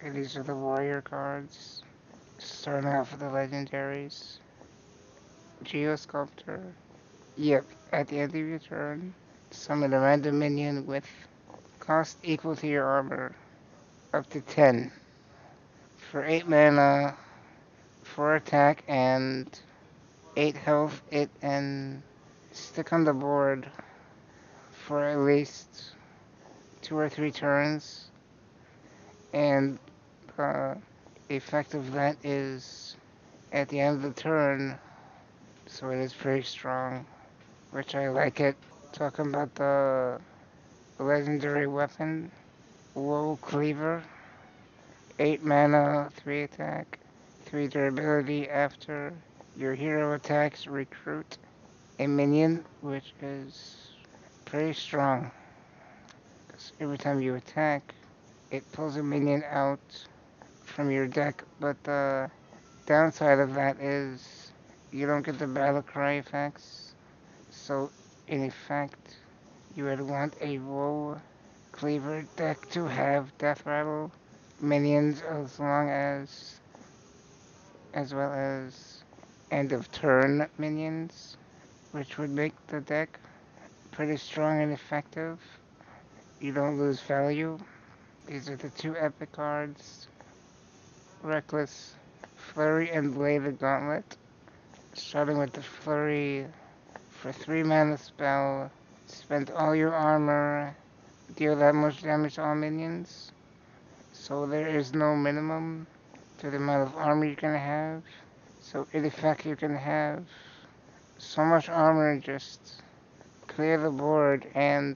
Okay, these are the warrior cards. Starting out for the legendaries. Geosculptor. Yep, at the end of your turn, summon a random minion with cost equal to your armor, up to 10. For 8 mana, 4 attack, and 8 health, it and stick on the board for at least 2 or 3 turns. And the effect of that is at the end of the turn, so it is pretty strong, which I like it. Talking about the legendary weapon, Woe Cleaver, 8 mana, 3 attack, 3 durability. After your hero attacks, recruit a minion, which is pretty strong. 'Cause every time you attack, it pulls a minion out from your deck, but the downside of that is you don't get the battle cry effects. So, in effect, you would want a Woe Cleaver deck to have Death Rattle minions as well as end of turn minions, which would make the deck pretty strong and effective. You don't lose value. These are the 2 epic cards, Reckless Flurry and Bladed Gauntlet. Starting with the Flurry, for 3 mana spell, spend all your armor, deal that much damage to all minions. So there is no minimum to the amount of armor you can have. So in effect you can have so much armor and just clear the board, and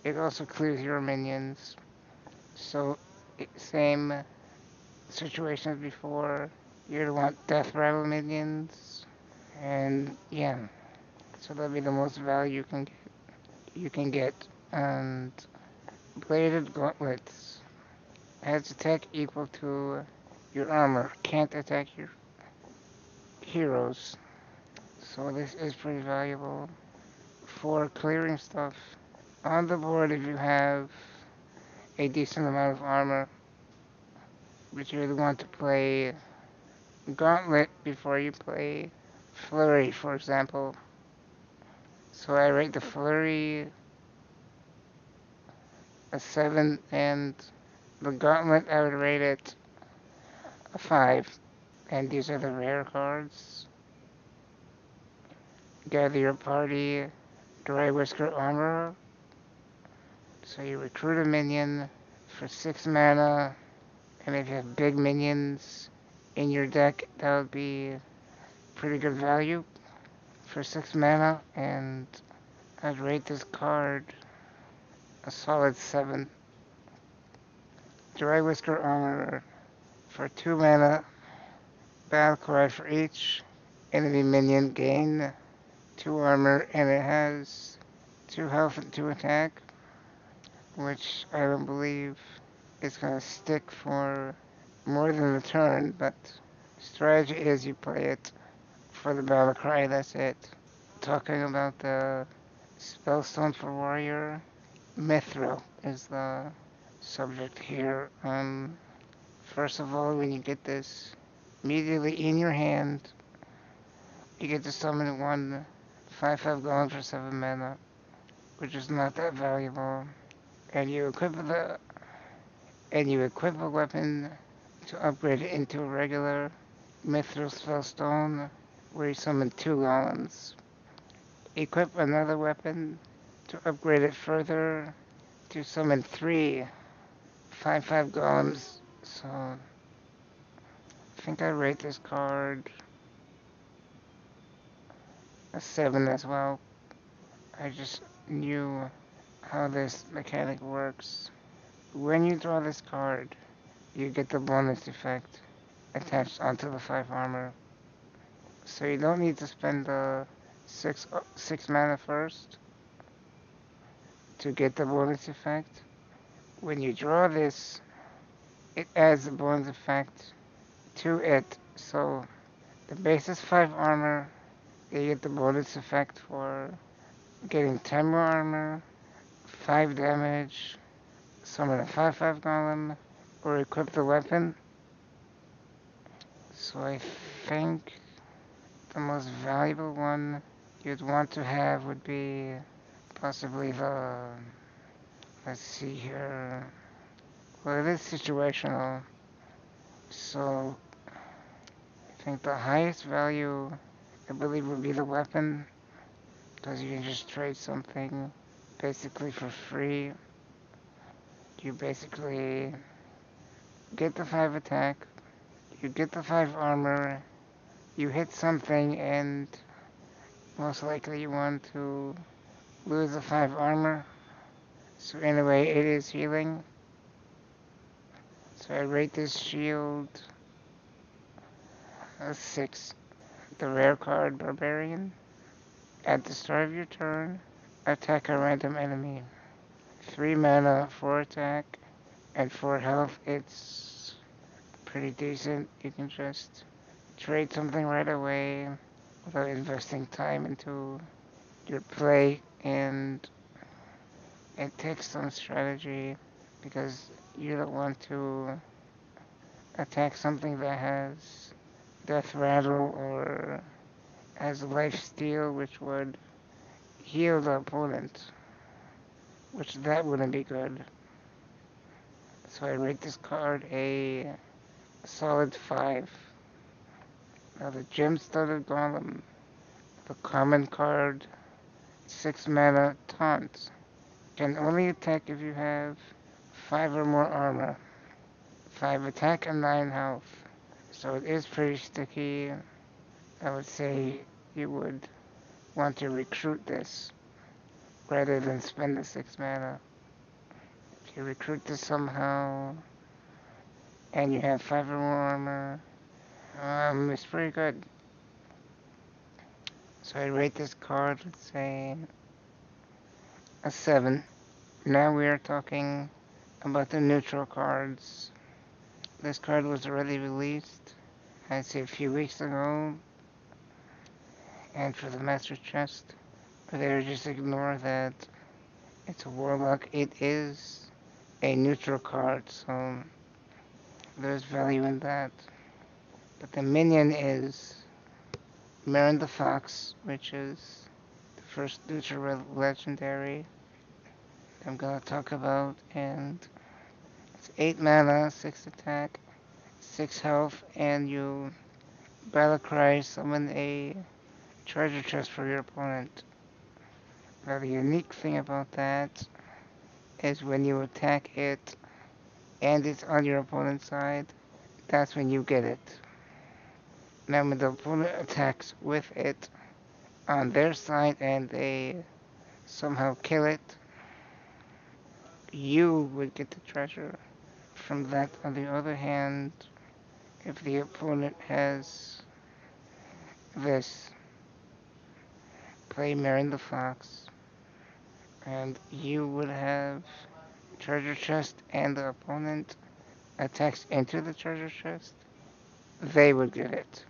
it also clears your minions. So same situation as before. You'd want Death Rattle minions, and yeah, so that'll be the most value you can get. And Bladed Gauntlets has attack equal to your armor. Can't attack your heroes. So this is pretty valuable for clearing stuff on the board if you have a decent amount of armor. But you really want to play Gauntlet before you play Flurry, for example. So I rate the Flurry a 7, and the Gauntlet I would rate it a 5. And these are the rare cards. Gather your party, Dry Whisker Armor. So you recruit a minion for 6 mana, and if you have big minions in your deck, that would be pretty good value for 6 mana, and I'd rate this card a solid 7. Dry Whisker Armor for 2 mana, battle cry for each enemy minion, gain 2 armor, and it has 2 health and 2 attack, which I don't believe is going to stick for more than a turn, but strategy is you play it for the battle cry, that's it. Talking about the Spellstone for Warrior, Mithril is the subject here. First of all, when you get this immediately in your hand, you get to summon 1 5/5 golem for 7 mana, which is not that valuable. And you equip a weapon to upgrade it into a regular Mithril Spellstone, where you summon 2 golems. Equip another weapon to upgrade it further to summon 3 5/5 golems. So I think I rate this card a 7 as well. I just knew how this mechanic works. When you draw this card, you get the bonus effect attached onto the 5 armor. So you don't need to spend the 6 mana first to get the bonus effect. When you draw this, it adds the bonus effect to it. So the base is 5 armor. You get the bonus effect for getting 10 more armor, 5 damage, summon a 5/5 golem, or equip the weapon. So I think the most valuable one you'd want to have would be possibly the, let's see here, well, it is situational. So I think the highest value, I believe, would be the weapon, because you can just trade something basically for free. You basically get the 5 attack, you get the 5 armor, you hit something, and most likely you want to lose the 5 armor. So anyway, it is healing. So I rate this shield a 6. The rare card, Barbarian. At the start of your turn, attack a random enemy. 3 mana, 4 attack, and 4 health. It's pretty decent. You can just trade something right away without investing time into your play, and it takes some strategy because you don't want to attack something that has death rattle or has life steal, which would heal the opponent, which that wouldn't be good. So I rate this card a solid 5. Now the Gem-Studded Golem, the common card, 6 mana taunt. Can only attack if you have 5 or more armor, 5 attack and 9 health. So it is pretty sticky. I would say you would want to recruit this rather than spend the 6 mana. If you recruit this somehow and you have 5 or more armor, it's pretty good. So I rate this card, let's say, a 7. Now we are talking about the neutral cards. This card was already released, I'd say a few weeks ago, and for the Master Chest. But they would just ignore that it's a Warlock. It is a neutral card, so there's value in that. But the minion is Marin the Fox, which is the first neutral legendary I'm gonna talk about, and it's 8 mana, 6 attack, 6 health, and you battlecry summon a treasure chest for your opponent. Now the unique thing about that is when you attack it and it's on your opponent's side, that's when you get it. Now when the opponent attacks with it on their side and they somehow kill it, you would get the treasure from that. On the other hand, if the opponent has this, play Marin the Fox, and you would have treasure chest and the opponent attacks into the treasure chest, they would get it.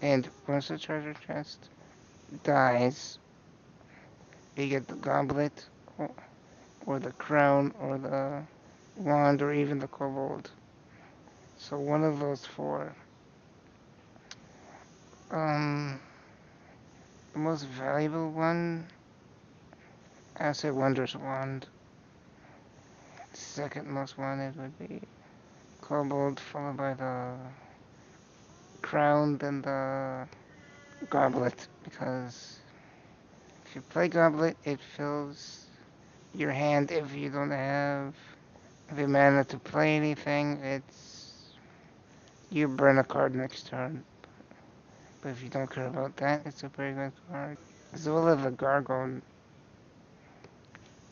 And once the treasure chest dies, you get the goblet, or the crown, or the wand, or even the kobold. So one of those 4. The most valuable one, I would say Wondrous Wand. Second most wanted would be kobold, followed by the crown, then the goblet, because if you play goblet, it fills your hand. If you don't have the mana to play anything, you burn a card next turn. But if you don't care about that, it's a very good card. Zola the Gargoyle.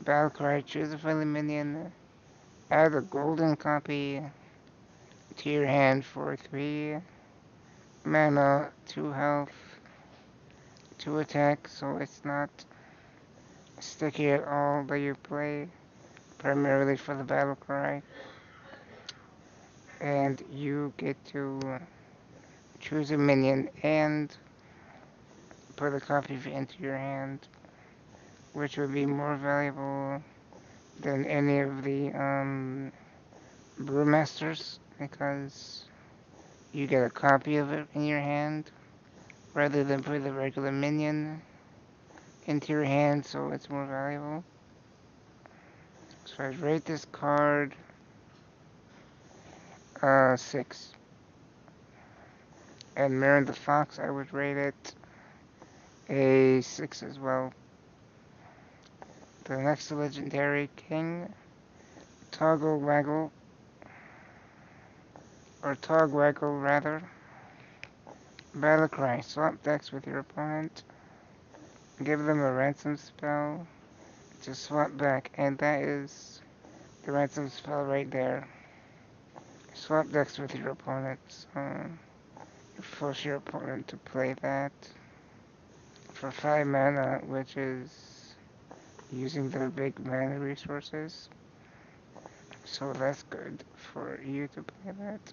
Battle card, choose a friendly minion, add a golden copy to your hand for 3 mana, 2 health, 2 attack, so it's not sticky at all, but you play primarily for the battle cry. And you get to choose a minion and put a copy of it into your hand, which would be more valuable than any of the Masters because you get a copy of it in your hand rather than put the regular minion into your hand, so it's more valuable. So I'd rate this card 6. And Marin the Fox, I would rate it a 6 as well. The next legendary king, Toggle Waggle, or Togwaggle rather. Battlecry, swap decks with your opponent, give them a ransom spell to swap back, and that is the ransom spell right there. Swap decks with your opponent, so you force your opponent to play that for 5 mana, which is using their big mana resources. So that's good for you to play that,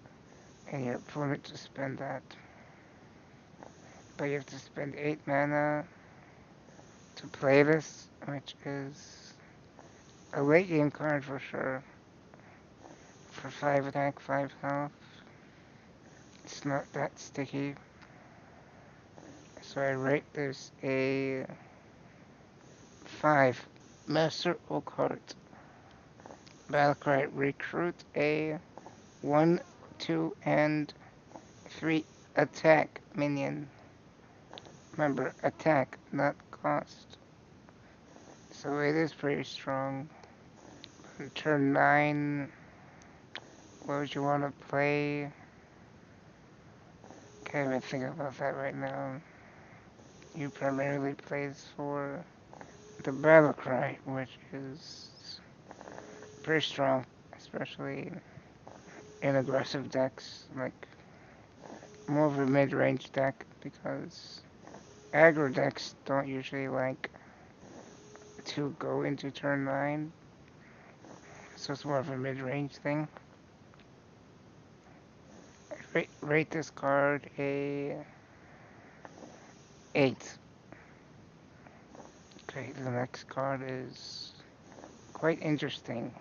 and your opponent to spend that. But you have to spend 8 mana to play this, which is a late game card for sure. For 5 attack, 5 health. It's not that sticky. So I rate this a 5. Master Occult. Battlecry, recruit a 1, 2, and 3 attack minion. Remember, attack, not cost. So it is pretty strong. On turn 9, what would you want to play? Can't even think about that right now. You primarily plays for the Battlecry, which is pretty strong, especially in aggressive decks, like more of a mid-range deck, because aggro decks don't usually like to go into turn 9, so it's more of a mid-range thing. Rate this card a 8. Okay, the next card is quite interesting.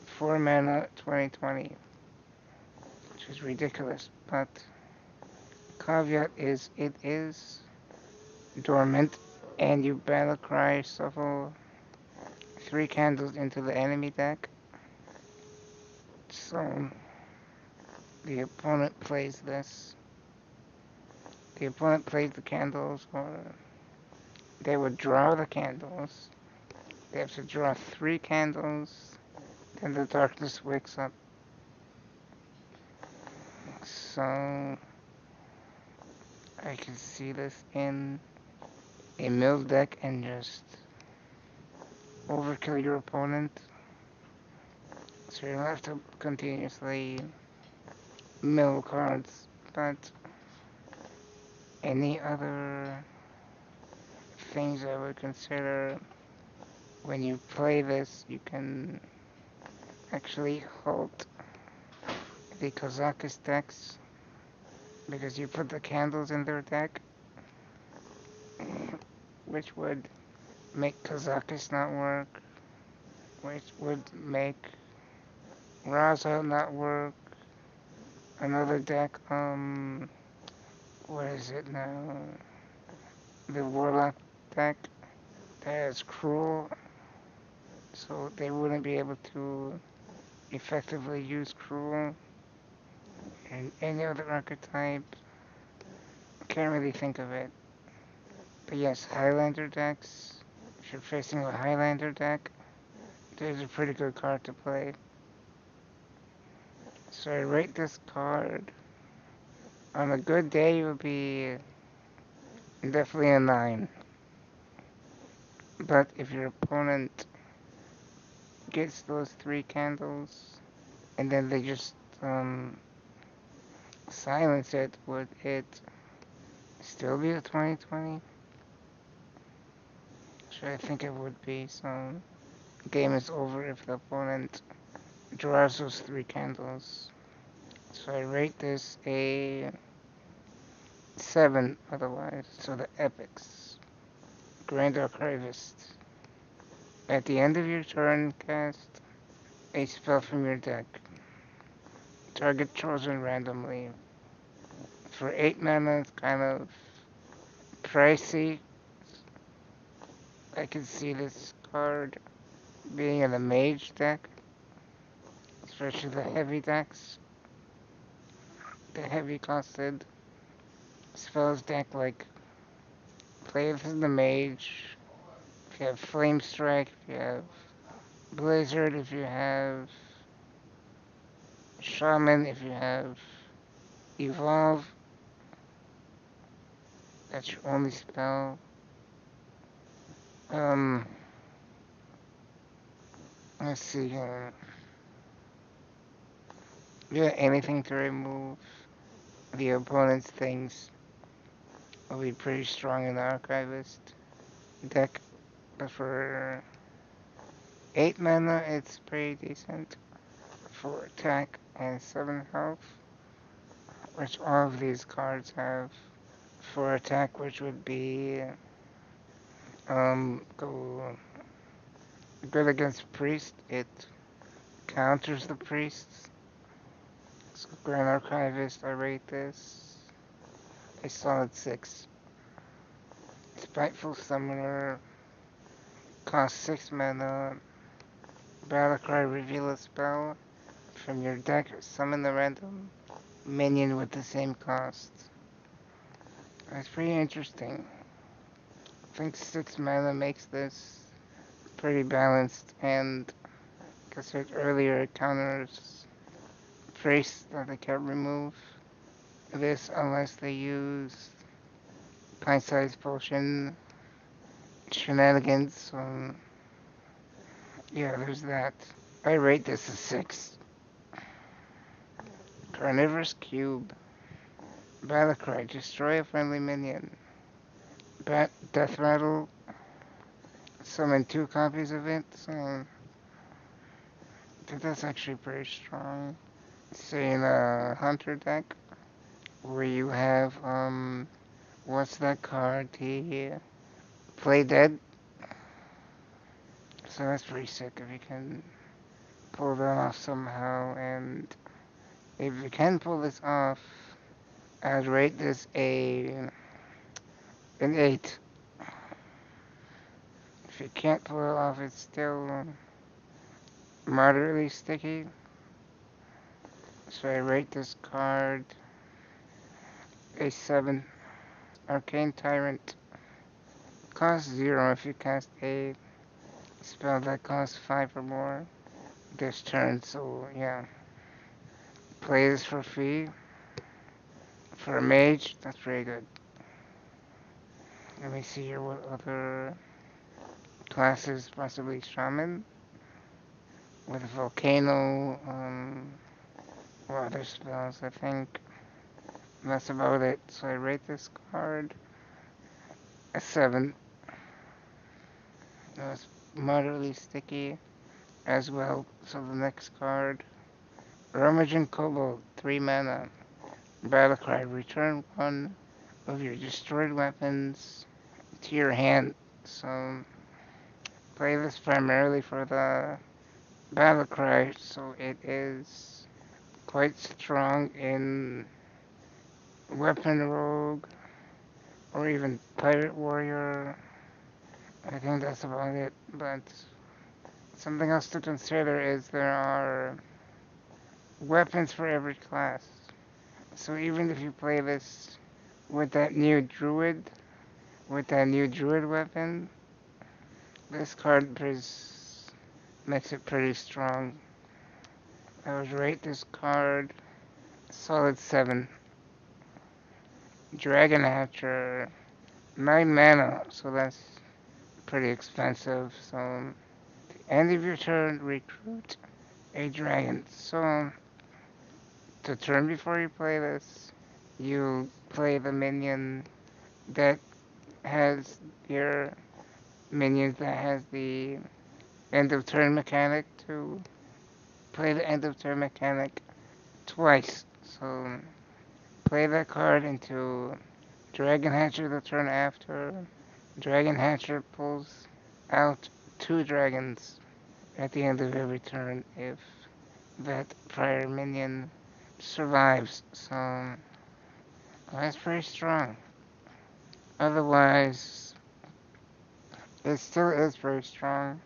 4 mana, 2020, which is ridiculous, but caveat is it is dormant, and you Battlecry shuffle 3 candles into the enemy deck. So the opponent plays this. The opponent plays the candles, or they would draw the candles. They have to draw 3 candles, then the darkness wakes up. So I can see this in a mill deck and just overkill your opponent. So you'll have to continuously mill cards, but any other things I would consider when you play this, you can actually halt the Kazakhs decks because you put the candles in their deck, which would make Kazakhs not work, which would make Raza not work. Another deck, what is it now? The Warlock deck that is Cruel, so they wouldn't be able to effectively use Cruel. And any other archetype, can't really think of it. But yes, Highlander decks, if you're facing a Highlander deck, there's a pretty good card to play. So I rate this card, on a good day it would be definitely a 9. But if your opponent gets those 3 candles, and then they just silence it, would it still be a 2020? So I think it would be, so the game is over if the opponent draws those 3 candles. So I rate this a 7 otherwise. So the epics. Grand Archivist. At the end of your turn, cast a spell from your deck. Target chosen randomly. For 8 mana, it's kind of pricey. I can see this card being in a mage deck, especially the heavy decks. The heavy costed spells deck like play this in the mage. If you have Flame Strike, if you have Blizzard, if you have Shaman, if you have Evolve, that's your only spell. Um, let's see here. Yeah, anything to remove the opponent's things will be pretty strong in the Archivist deck. But for 8 mana, it's pretty decent for attack and 7 health, which all of these cards have. For attack, which would be go good against priest, it counters the priests. So Grand Archivist, I rate this a solid 6. Spiteful Summoner costs 6 mana. Battlecry, reveal a spell from your deck, summon the random minion with the same cost. That's pretty interesting. I think 6 mana makes this pretty balanced, and like I said earlier, it counters priests that they can't remove this unless they use pint-sized potion shenanigans. So yeah, there's that. I rate this a 6. Carnivorous Cube. Battlecry, destroy a friendly minion. Death Rattle, summon 2 copies of it, so I think that's actually pretty strong. Say in a Hunter deck, where you have, what's that card? The Play Dead. So that's pretty sick if you can pull that off somehow, and if you can pull this off, I'd rate this an 8. If you can't pull it off, it's still moderately sticky. So I rate this card a 7. Arcane Tyrant costs 0 if you cast a spell that costs 5 or more this turn. So yeah, play this for free. For a mage, that's pretty good. Let me see here what other classes, possibly Shaman with Volcano, what other spells, I think. That's about it. So I rate this card a 7. It was moderately sticky as well. So the next card, Rummaging Kobold, 3 mana. Battlecry, return 1 of your destroyed weapons to your hand. So play this primarily for the Battlecry, so it is quite strong in Weapon Rogue or even Pirate Warrior. I think that's about it, but something else to consider is there are weapons for every class. So even if you play this with that new Druid, weapon, this card makes it pretty strong. I would rate this card solid 7. Dragon Hatcher, 9 mana, so that's pretty expensive. So, end of your turn, recruit a dragon. So, the turn before you play this, you play the minion that has your minions that has the end of turn mechanic to play the end of turn mechanic twice. So, play that card into Dragon Hatcher the turn after. Dragon Hatcher pulls out 2 dragons at the end of every turn if that prior minion survives, so that's pretty strong. Otherwise, it still is very strong,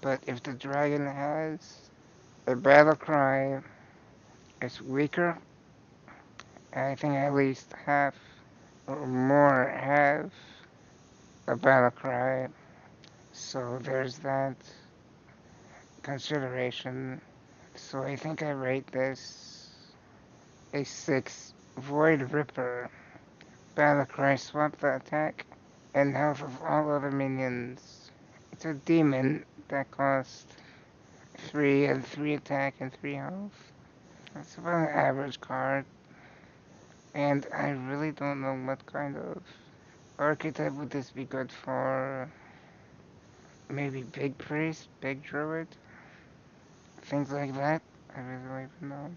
but if the dragon has a battle cry, it's weaker. I think at least half or more have a battle cry, so there's that consideration. So I think I rate this a 6. Void Ripper. Battlecry, swap the attack and health of all other minions. It's a demon that costs 3 and 3 attack and 3 health. That's about an average card. And I really don't know what kind of archetype would this be good for. Maybe Big Priest, Big Druid, things like that. I really don't even know.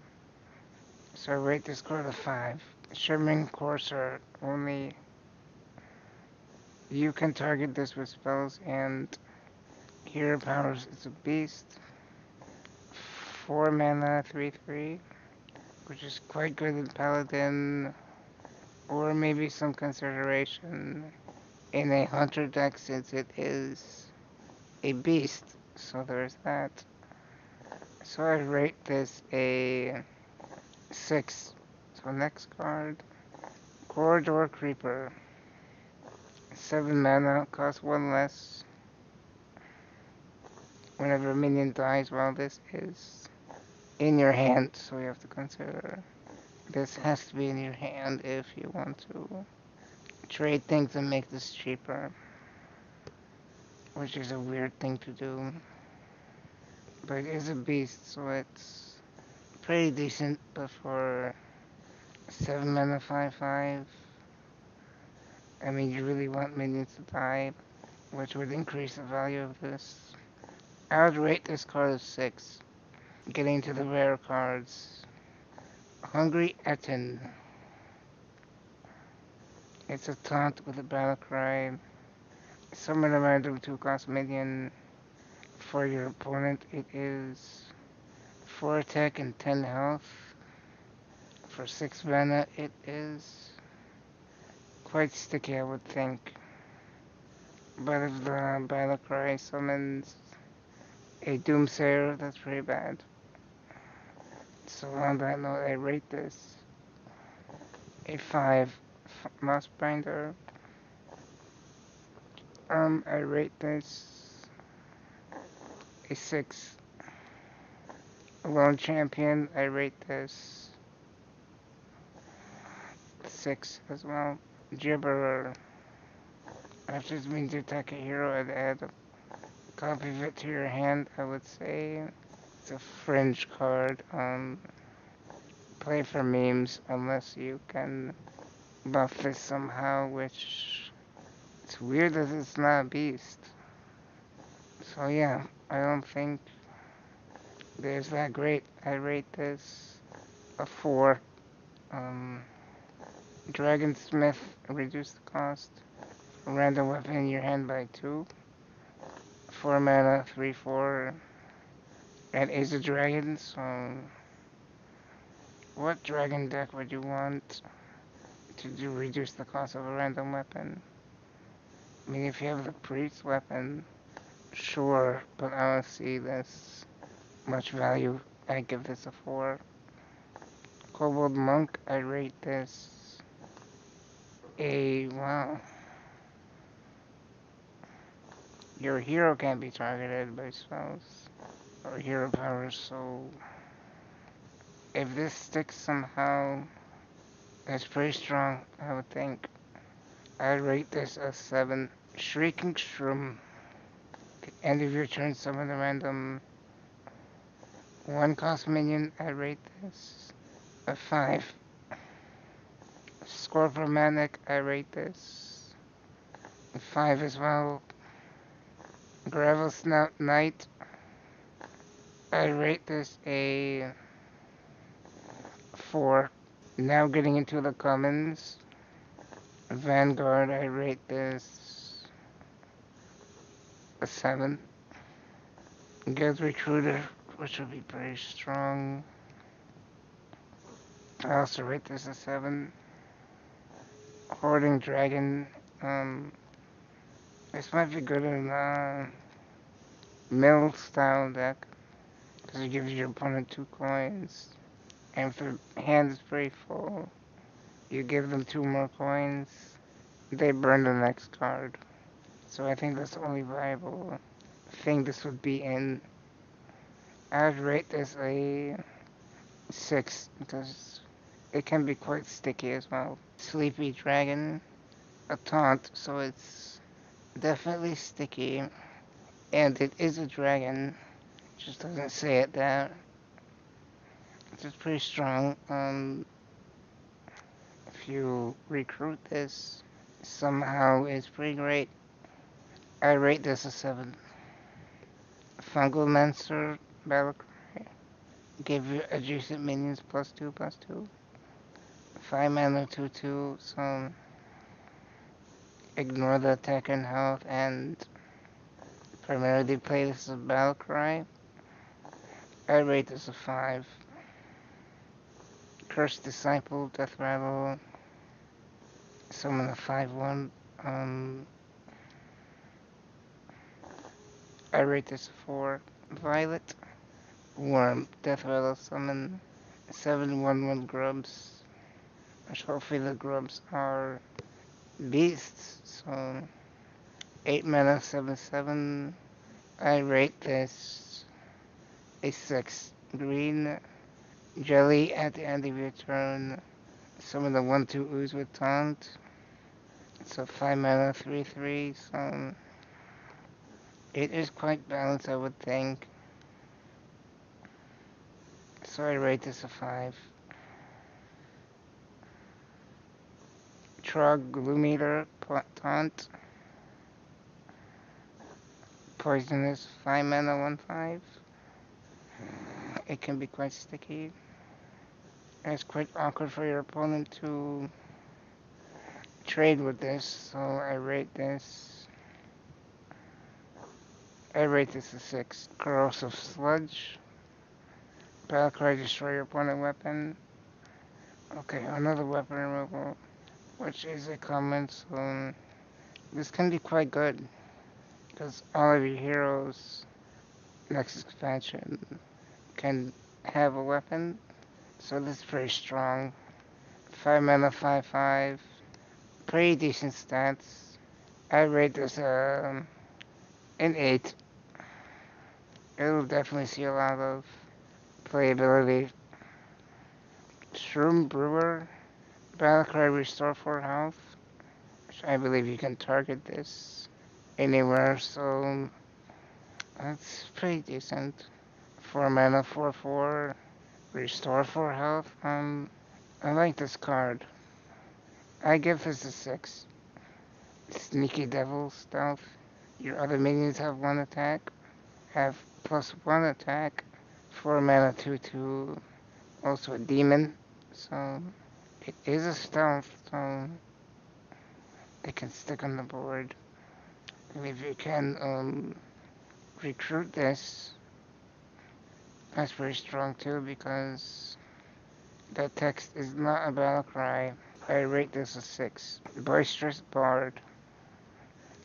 So I rate this card a 5. Shimmering Courser, only you can target this with spells and hero powers. It's a beast. 4 mana, 3/3, which is quite good in Paladin, or maybe some consideration in a Hunter deck since it is a beast. So there's that. So I rate this a 6. So next card, Corridor Creeper. 7 mana, costs 1 less whenever a minion dies while this is in your hand, so you have to consider this has to be in your hand if you want to trade things and make this cheaper, which is a weird thing to do, but it is a beast, so it's pretty decent. But for 7 mana 5/5, I mean, you really want minions to die, which would increase the value of this. I would rate this card a 6. Getting to the rare cards, Hungry Etten. It's a taunt with a battle cry. Summon a random 2-cost minion for your opponent. It is 4 attack and 10 health. For 6 mana, it is quite sticky, I would think. But if the battle cry summons a Doomsayer, that's pretty bad. So on that note, I rate this a 5. Mossbinder. I rate this a 6. Lone Champion, I rate this 6 as well. Gibberer. After this means you attack a hero and add a copy of it to your hand, I would say it's a fringe card. Play for memes unless you can buff this somehow, which it's weird that it's not a beast. So yeah, I don't think there's that great. I rate this a 4. Um, Dragonsmith, reduce the cost. Random weapon in your hand by 2. 4 mana, 3/4. And is a dragon, so what dragon deck would you want to do reduce the cost of a random weapon? I mean, if you have the priest weapon, sure, but I don't see this much value. I give this a 4. Kobold Monk, I rate this a, wow. Your hero can't be targeted by spells or hero powers, so if this sticks somehow, that's pretty strong, I would think. I rate this a 7. Shrieking Shroom. End of your turn, summon a random 1-cost minion. I rate this a 5. Scorpomanic. I rate this a 5 as well. Gravel Snout Knight. I rate this a 4. Now getting into the commons. Vanguard. I rate this a 7. Guild Recruiter, which will be pretty strong. I also rate this a 7. Hoarding Dragon. Um, this might be good in mill style deck because it gives your opponent 2 coins. And if their hand is very full, you give them 2 more coins. They burn the next card. So I think that's the only viable thing this would be in. I would rate this a 6 because it can be quite sticky as well. Sleepy Dragon, a taunt, so it's definitely sticky. And it is a dragon, just doesn't say it that. It's pretty strong. If you recruit this, somehow it's pretty great. I rate this a 7. Fungal Mancer, Battlecry. Give you adjacent minions +2/+2. 5 mana 2/2, so ignore the attack and health and primarily play this as a Battlecry. I rate this a 5. Cursed Disciple, Death Rattle. Summon a 5/1. I rate this a 4. Violet. Worm, Death Rattle, summon 7/1/1 grubs. Which hopefully the grubs are beasts. So 8 mana 7/7. I rate this a 6. Green jelly at the end of your turn. Summon the 1/2 ooze with taunt. So 5 mana 3/3. So it is quite balanced, I would think. So I rate this a 5. Trog Gloomeater, taunt. Poisonous, 5 mana 1/5. It can be quite sticky. And it's quite awkward for your opponent to trade with this, so I rate this a 6. Corrosive Sludge. Battlecry, destroy your opponent weapon. Okay, another weapon removal, which is a common, so this can be quite good, because all of your heroes next expansion can have a weapon, so this is pretty strong. 5 mana 5/5. Pretty decent stats. I rate this an 8. It'll definitely see a lot of playability. Shroom Brewer, Battlecry, restore 4 health, which I believe you can target this anywhere, so that's pretty decent. 4 mana 4/4, restore 4 health. I like this card. I give this a 6. Sneaky Devil Stealth. Your other minions have 1 attack, have +1 attack. 4 mana 2/2, also a demon, so it is a stealth, so it can stick on the board. And if you can recruit this, that's very strong too, because that text is not a battle cry. I rate this a 6. Boisterous Bard.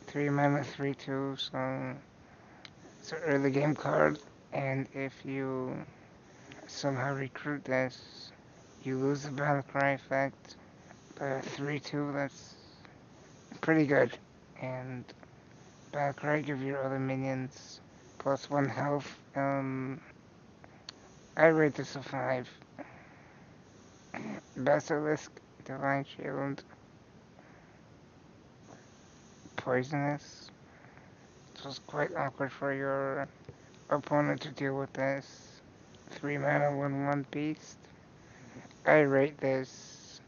3 mana 3/2, so it's an early game card, and if you somehow recruit this, you lose the battle cry effect. But 3/2, that's pretty good. And battle cry give your other minions +1 health. I rate this a 5. Basilisk, Divine Shield, Poisonous. It was quite awkward for your opponent to deal with this. 3 mana 1/1 beast. I rate this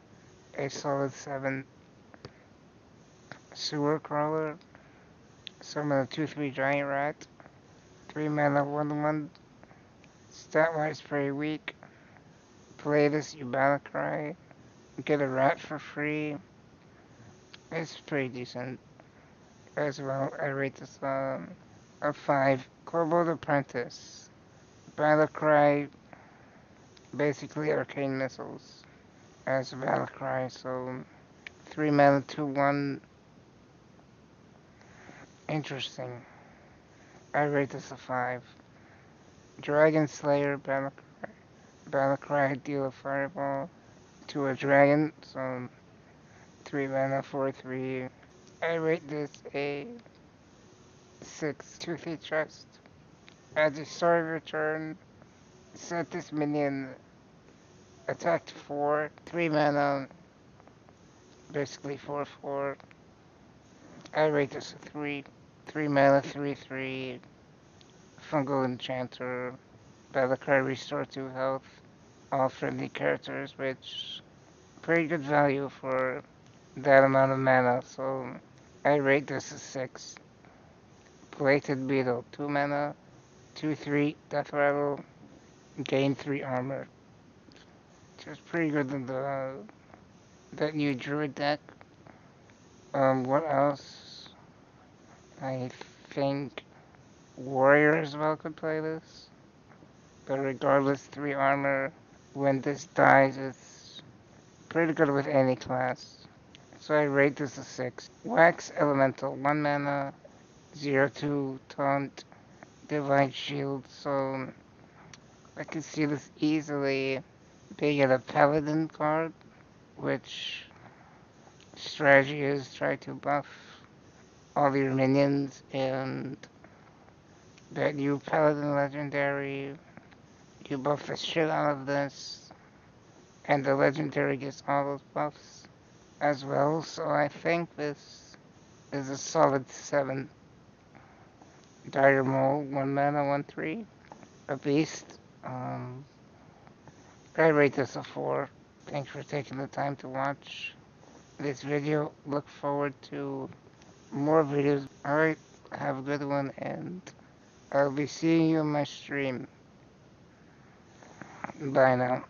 a solid 7. Sewer Crawler. Summon a 2/3 Giant Rat. 3 mana 1/1. Stat wise pretty weak. Play this, you Battlecry. Get a rat for free. It's pretty decent as well. I rate this a 5. Kobold Apprentice. Battlecry, basically arcane missiles. as a battle cry. So 3 mana, 2/1. Interesting. I rate this a 5. Dragon Slayer battle cry, deal a fireball to a dragon. So 3 mana, 4/3. I rate this a 6. Toothy Chest. At the start of your turn, set this minion attacked 4, 3 mana, basically 4/4. I rate this a 3. 3 mana, 3/3. Fungal Enchanter. Battle card, restore 2 health. All friendly characters, which pretty good value for that amount of mana. So I rate this a 6. Plated Beetle. 2 mana, 2/3. Death Rattle. Gain 3 armor. Just pretty good in that new druid deck. What else? I think Warrior as well could play this. But regardless, 3 armor. When this dies, it's pretty good with any class. So I rate this a 6. Wax Elemental. 1 mana. 0/2 Taunt. Divine Shield. So I can see this easily being a Paladin card, which strategy is try to buff all your minions, and that new Paladin Legendary, you buff the shit out of this, and the Legendary gets all those buffs as well, so I think this is a solid 7. Dire Mole, 1 mana, 1/3, a beast. I rate this a 4. Thanks for taking the time to watch this video. Look forward to more videos. Alright, have a good one, and I'll be seeing you in my stream. Bye now.